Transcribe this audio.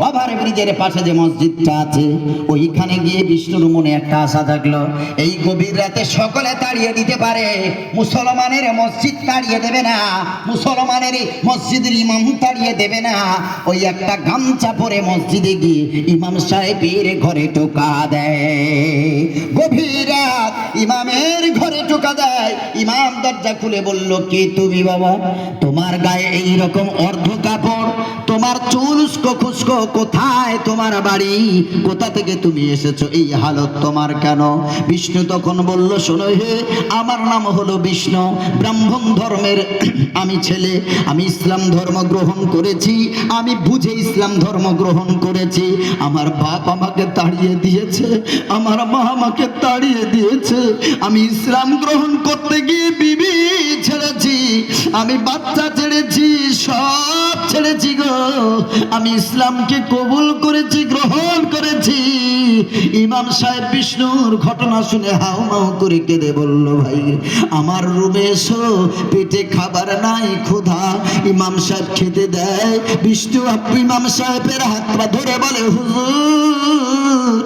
Over ব্রিজের পাশে যে মসজিদটা আছে ওইখানে গিয়ে বিষ্ণুর মনে একটা আশা জাগলো, এই গভীর রাতে সকলে তাড়িয়ে দিতে পারে, মুসলমানের মসজিদ তাড়িয়ে দেবে না, মুসলমানের মসজিদের ইমাম তাড়িয়ে দেবে না। ওই একটা গামছা পরে মসজিদে গিয়ে ইমাম সাহেবের ঘরে টোকা দেয়। গভীর রাত ইমামের ঘরে টোকা দেয়। ইমাম দরজা খুলে বলল, কে তুমি বাবা? তোমার গায়ে এই রকম অর্ধ কাপড়, তোমার চুল উস্কো খুস্কো, কোথায় তোমার বাড়ি, কোথা থেকে তুমি এসেছো, এই হালত তোমার কেন? বিষ্ণু তখন বলল, শোনো হে, আমার নাম হলো বিষ্ণু, ব্রাহ্মণ ধর্মের আমি ছেলে, আমি ইসলাম ধর্ম গ্রহণ করেছি, আমি বুঝে ইসলাম ধর্ম গ্রহণ করেছি। আমার বাপ আমাকে তাড়িয়ে দিয়েছে, আমার মা আমাকে তাড়িয়ে দিয়েছে, আমি ইসলাম গ্রহণ করতে গিয়ে বিবি ছেড়েছি, আমি বাচ্চা ছেড়েছি, সব ছেড়েছি গো, আমি ইসলামকে কবুল করেছি, গ্রহণ করেছি। ইমাম সাহেব বিষ্ণুর ঘটনা শুনে হাউমাউ করে কেঁদে বলল, ভাই আমার রুমে এসো, পেটে খাবার নাই, ক্ষুধা। ইমাম সাহেব খেতে দেয়। বিষ্ণু ইমাম সাহেবের হাত পা ধরে বলে, হুজুর